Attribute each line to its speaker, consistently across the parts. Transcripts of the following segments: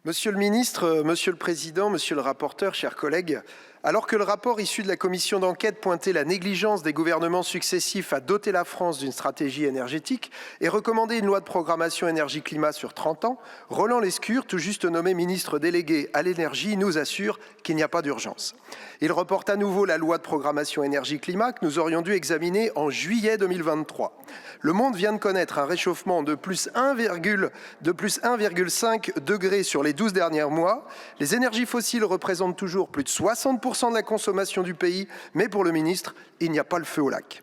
Speaker 1: Monsieur le ministre, Monsieur le Président, Monsieur le rapporteur, chers collègues, alors que le rapport issu de la commission d'enquête pointait la négligence des gouvernements successifs à doter la France d'une stratégie énergétique et recommandait une loi de programmation énergie-climat sur 30 ans, Roland Lescure, tout juste nommé ministre délégué à l'énergie, nous assure qu'il n'y a pas d'urgence. Il reporte à nouveau la loi de programmation énergie-climat que nous aurions dû examiner en juillet 2023. Le monde vient de connaître un réchauffement de plus 1,5 degré sur les 12 derniers mois. Les énergies fossiles représentent toujours plus de 60% de la consommation du pays, mais pour le ministre, il n'y a pas le feu au lac.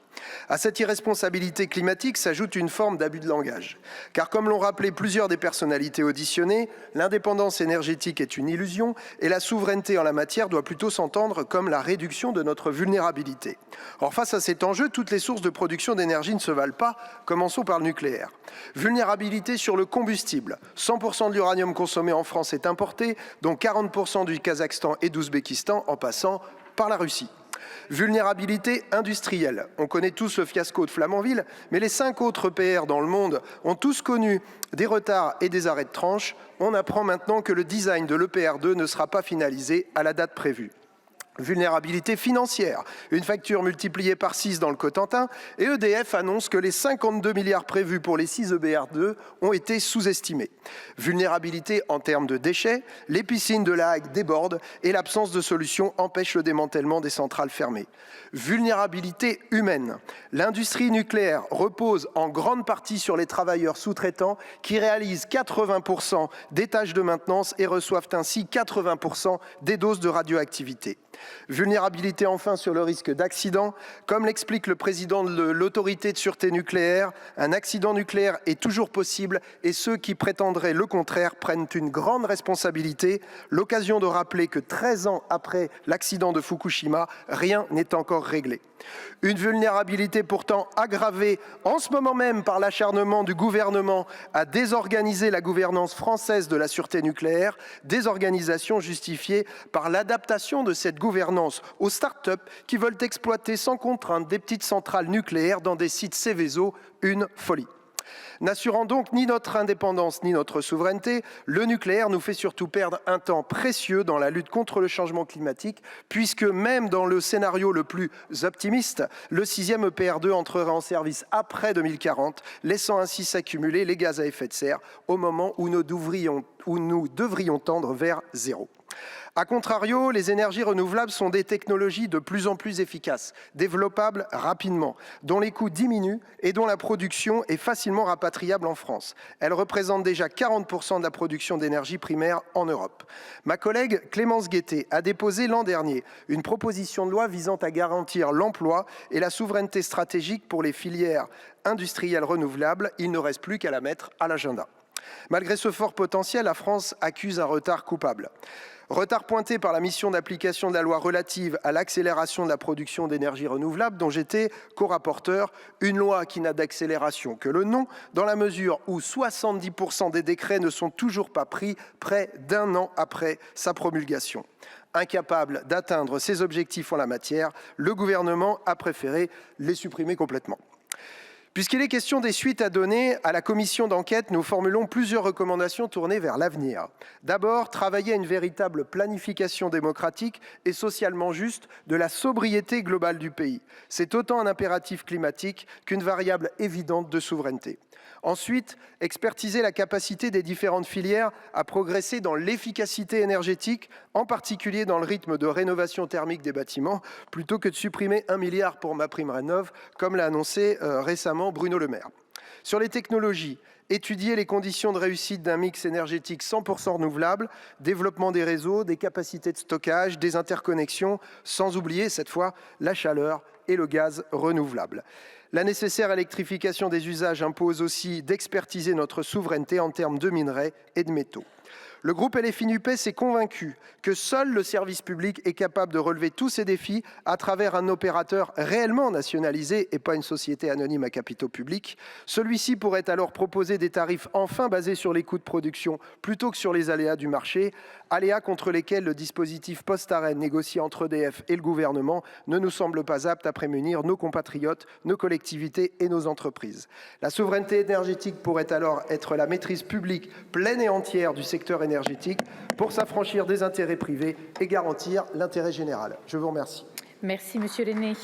Speaker 1: À cette irresponsabilité climatique s'ajoute une forme d'abus de langage. Car comme l'ont rappelé plusieurs des personnalités auditionnées, l'indépendance énergétique est une illusion et la souveraineté en la matière doit plutôt s'entendre comme la réduction de notre vulnérabilité. Or, face à cet enjeu, toutes les sources de production d'énergie ne se valent pas. Commençons par le nucléaire. Vulnérabilité sur le combustible. 100% de l'uranium consommé en France est importé, dont 40% du Kazakhstan et d'Ouzbékistan en passant par la Russie. Vulnérabilité industrielle. On connaît tous le fiasco de Flamanville, mais les 5 autres EPR dans le monde ont tous connu des retards et des arrêts de tranche. On apprend maintenant que le design de l'EPR2 ne sera pas finalisé à la date prévue. Vulnérabilité financière, une facture multipliée par 6 dans le Cotentin et EDF annonce que les 52 milliards prévus pour les 6 EBR2 ont été sous-estimés. Vulnérabilité en termes de déchets, les piscines de La Hague débordent et l'absence de solution empêche le démantèlement des centrales fermées. Vulnérabilité humaine, l'industrie nucléaire repose en grande partie sur les travailleurs sous-traitants qui réalisent 80% des tâches de maintenance et reçoivent ainsi 80% des doses de radioactivité. Vulnérabilité enfin sur le risque d'accident. Comme l'explique le président de l'autorité de sûreté nucléaire, un accident nucléaire est toujours possible et ceux qui prétendraient le contraire prennent une grande responsabilité. L'occasion de rappeler que 13 ans après l'accident de Fukushima, rien n'est encore réglé. Une vulnérabilité pourtant aggravée en ce moment même par l'acharnement du gouvernement à désorganiser la gouvernance française de la sûreté nucléaire, désorganisation justifiée par l'adaptation de cette gouvernance aux start-up qui veulent exploiter sans contrainte des petites centrales nucléaires dans des sites Seveso, une folie. N'assurant donc ni notre indépendance ni notre souveraineté, le nucléaire nous fait surtout perdre un temps précieux dans la lutte contre le changement climatique, puisque même dans le scénario le plus optimiste, le 6e EPR2 entrera en service après 2040, laissant ainsi s'accumuler les gaz à effet de serre au moment où nous devrions tendre vers zéro. A contrario, les énergies renouvelables sont des technologies de plus en plus efficaces, développables rapidement, dont les coûts diminuent et dont la production est facilement rapatriable en France. Elles représentent déjà 40% de la production d'énergie primaire en Europe. Ma collègue Clémence Guettet a déposé l'an dernier une proposition de loi visant à garantir l'emploi et la souveraineté stratégique pour les filières industrielles renouvelables. Il ne reste plus qu'à la mettre à l'agenda. Malgré ce fort potentiel, la France accuse un retard coupable. Retard pointé par la mission d'application de la loi relative à l'accélération de la production d'énergie renouvelable dont j'étais co-rapporteur, une loi qui n'a d'accélération que le nom, dans la mesure où 70% des décrets ne sont toujours pas pris près d'un an après sa promulgation. Incapable d'atteindre ses objectifs en la matière, le gouvernement a préféré les supprimer complètement. Puisqu'il est question des suites à donner à la commission d'enquête, nous formulons plusieurs recommandations tournées vers l'avenir. D'abord, travailler à une véritable planification démocratique et socialement juste de la sobriété globale du pays. C'est autant un impératif climatique qu'une variable évidente de souveraineté. Ensuite, expertiser la capacité des différentes filières à progresser dans l'efficacité énergétique, en particulier dans le rythme de rénovation thermique des bâtiments, plutôt que de supprimer 1 milliard pour MaPrimeRénov', comme l'a annoncé récemment Bruno Le Maire. Sur les technologies, étudier les conditions de réussite d'un mix énergétique 100% renouvelable, développement des réseaux, des capacités de stockage, des interconnexions, sans oublier cette fois la chaleur et le gaz renouvelable. La nécessaire électrification des usages impose aussi d'expertiser notre souveraineté en termes de minerais et de métaux. Le groupe LFI-NUPES est convaincu que seul le service public est capable de relever tous ces défis à travers un opérateur réellement nationalisé et pas une société anonyme à capitaux publics. Celui-ci pourrait alors proposer des tarifs enfin basés sur les coûts de production plutôt que sur les aléas du marché, aléas contre lesquels le dispositif post-ARENH négocié entre EDF et le gouvernement ne nous semble pas apte à prémunir nos compatriotes, nos collectivités et nos entreprises. La souveraineté énergétique pourrait alors être la maîtrise publique pleine et entière du secteur secteur énergétique pour s'affranchir des intérêts privés et garantir l'intérêt général. Je vous remercie.
Speaker 2: Merci, Monsieur Lenné.